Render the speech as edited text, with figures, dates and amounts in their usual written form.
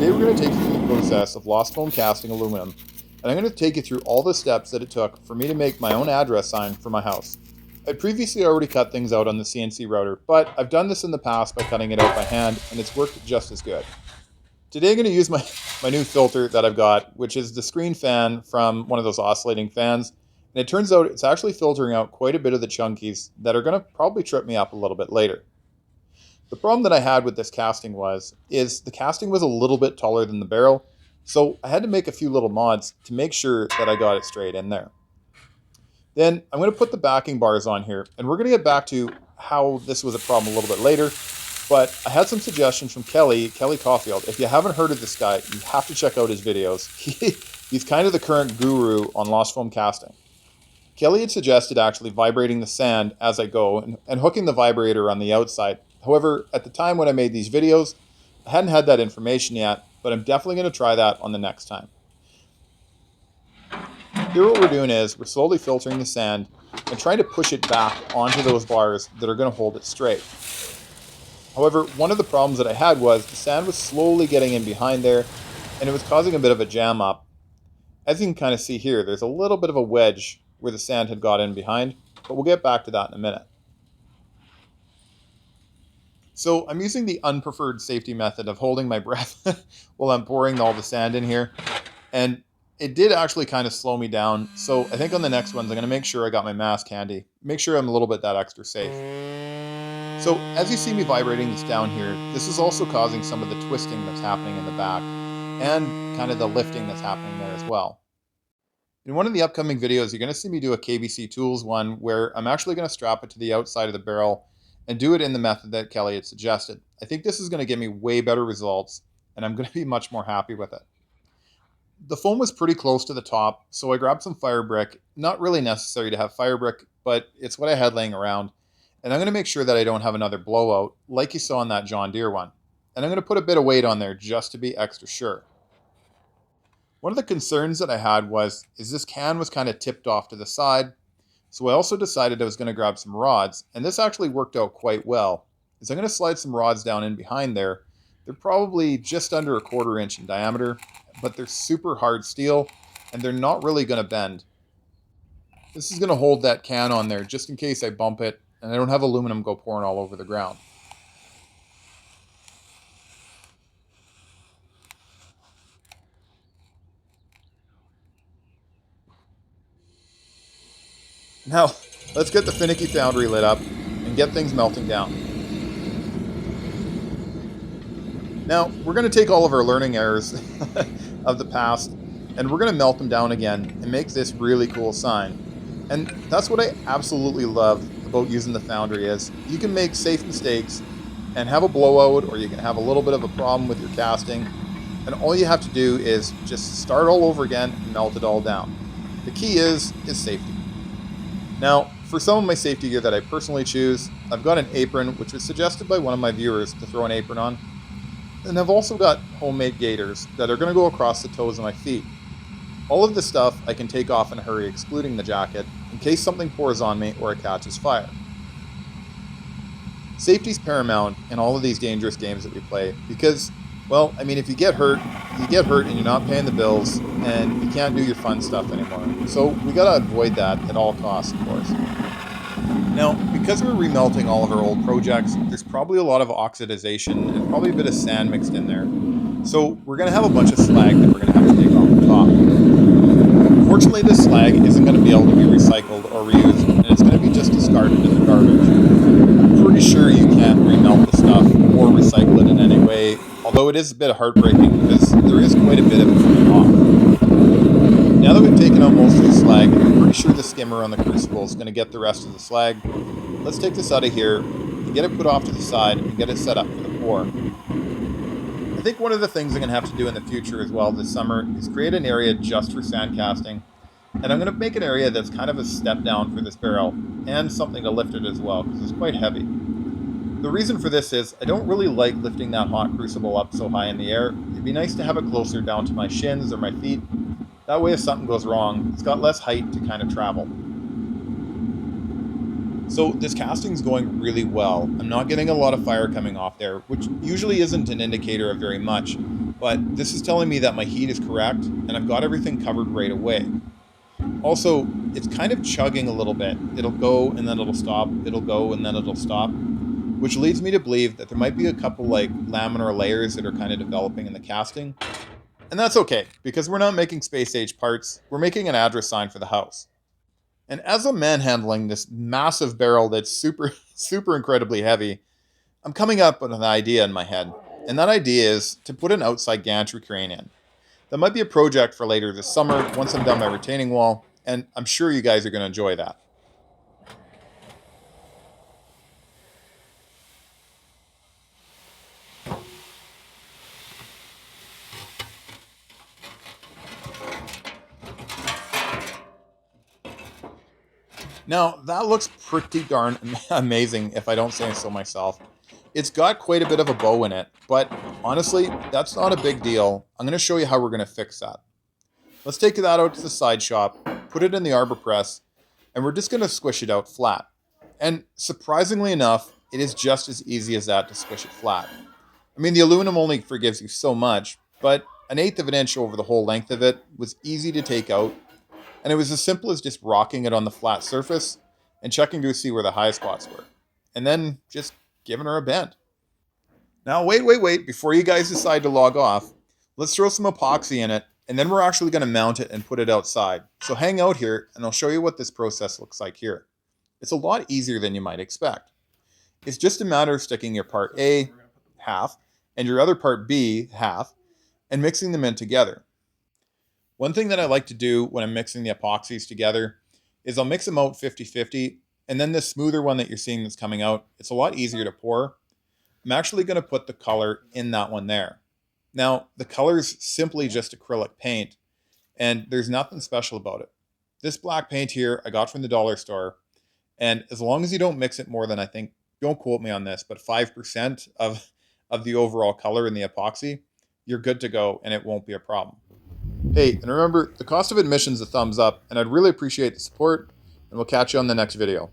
Today we're going to take you through the process of lost foam casting aluminum, and I'm going to take you through all the steps that it took for me to make my own address sign for my house. I previously already cut things out on the CNC router, but I've done this in the past by cutting it out by hand, and it's worked just as good. Today I'm going to use my new filter that I've got, which is the screen fan from one of those oscillating fans, and it turns out it's actually filtering out quite a bit of the chunkies that are going to probably trip me up a little bit later. The problem that I had with this casting is the casting was a little bit taller than the barrel, so I had to make a few little mods to make sure that I got it straight in there. Then I'm going to put the backing bars on here, and we're going to get back to how this was a problem a little bit later, but I had some suggestions from Kelly Caulfield. If you haven't heard of this guy, you have to check out his videos. He's kind of the current guru on lost foam casting. Kelly had suggested actually vibrating the sand as I go and hooking the vibrator on the outside. However, at the time when I made these videos, I hadn't had that information yet, but I'm definitely going to try that on the next time. Here what we're doing is we're slowly filtering the sand and trying to push it back onto those bars that are going to hold it straight. However, one of the problems that I had was the sand was slowly getting in behind there, and it was causing a bit of a jam up. As you can kind of see here, there's a little bit of a wedge where the sand had got in behind, but we'll get back to that in a minute. So I'm using the unpreferred safety method of holding my breath while I'm pouring all the sand in here. And it did actually kind of slow me down. So I think on the next ones, I'm going to make sure I got my mask handy. Make sure I'm a little bit that extra safe. So as you see me vibrating this down here, this is also causing some of the twisting that's happening in the back and kind of the lifting that's happening there as well. In one of the upcoming videos, you're going to see me do a KBC Tools one where I'm actually going to strap it to the outside of the barrel and do it in the method that Kelly had suggested. I think this is going to give me way better results, and I'm going to be much more happy with it. The foam was pretty close to the top, so I grabbed some fire brick. Not really necessary to have fire brick, but it's what I had laying around. And I'm going to make sure that I don't have another blowout like you saw on that John Deere one. And I'm going to put a bit of weight on there just to be extra sure. One of the concerns that I had is this can was kind of tipped off to the side. So I also decided I was going to grab some rods, and this actually worked out quite well. As I'm going to slide some rods down in behind there. They're probably just under 1/4 inch in diameter, but they're super hard steel, and they're not really going to bend. This is going to hold that can on there just in case I bump it, and I don't have aluminum go pouring all over the ground. Now, let's get the finicky foundry lit up and get things melting down. Now, we're going to take all of our learning errors of the past and we're going to melt them down again and make this really cool sign. And that's what I absolutely love about using the foundry is you can make safe mistakes and have a blowout, or you can have a little bit of a problem with your casting, and all you have to do is just start all over again and melt it all down. The key is safety. Now, for some of my safety gear that I personally choose, I've got an apron, which was suggested by one of my viewers to throw an apron on. And I've also got homemade gaiters that are going to go across the toes of my feet. All of this stuff I can take off in a hurry, excluding the jacket, in case something pours on me or it catches fire. Safety's paramount in all of these dangerous games that we play because, well, I mean, if you get hurt and you're not paying the bills and you can't do your fun stuff anymore. So we got to avoid that at all costs, of course. Now, because we're remelting all of our old projects, there's probably a lot of oxidization and probably a bit of sand mixed in there. So we're going to have a bunch of slag that we're going to have to take off the top. Unfortunately, this slag isn't going to be able to be recycled or reused, and it's going to be just discarded in the garbage. I'm pretty sure you can't remelt the stuff or recycle it in any way, although it is a bit heartbreaking because there is quite a bit of it coming off. Now that we've taken out most of the slag, I'm pretty sure the skimmer on the crucible is going to get the rest of the slag. Let's take this out of here and get it put off to the side and get it set up for the pour. I think one of the things I'm going to have to do in the future as well this summer is create an area just for sand casting. And I'm going to make an area that's kind of a step down for this barrel and something to lift it as well because it's quite heavy. The reason for this is I don't really like lifting that hot crucible up so high in the air. It'd be nice to have it closer down to my shins or my feet. That way if something goes wrong, it's got less height to kind of travel. So this casting's going really well. I'm not getting a lot of fire coming off there, which usually isn't an indicator of very much. but this is telling me that my heat is correct and I've got everything covered right away. Also, it's kind of chugging a little bit. It'll go and then it'll stop, it'll go and then it'll stop, which leads me to believe that there might be a couple like laminar layers that are kind of developing in the casting. And that's okay, because we're not making space age parts, we're making an address sign for the house. And as I'm manhandling this massive barrel that's super, super incredibly heavy, I'm coming up with an idea in my head. And that idea is to put an outside gantry crane in. That might be a project for later this summer once I'm done my retaining wall, and I'm sure you guys are going to enjoy that. Now, that looks pretty darn amazing if I don't say so myself. It's got quite a bit of a bow in it, but honestly, that's not a big deal. I'm going to show you how we're going to fix that. Let's take that out to the side shop, put it in the arbor press, and we're just going to squish it out flat. And surprisingly enough, it is just as easy as that to squish it flat. I mean, the aluminum only forgives you so much, but an eighth of an inch over the whole length of it was easy to take out, and it was as simple as just rocking it on the flat surface and checking to see where the high spots were, and then just giving her a bend. Now, wait, before you guys decide to log off, let's throw some epoxy in it, and then we're actually going to mount it and put it outside. So hang out here, and I'll show you what this process looks like here. It's a lot easier than you might expect. It's just a matter of sticking your part A, half, and your other part B, half, and mixing them in together. One thing that I like to do when I'm mixing the epoxies together is I'll mix them out 50-50, and then the smoother one that you're seeing that's coming out, it's a lot easier to pour. I'm actually going to put the color in that one there. Now, the color's simply just acrylic paint, and there's nothing special about it. This black paint here I got from the dollar store, and as long as you don't mix it more than, I think, don't quote me on this, but 5% of the overall color in the epoxy, you're good to go and it won't be a problem. Hey, and remember, the cost of admission is a thumbs up, and I'd really appreciate the support, and we'll catch you on the next video.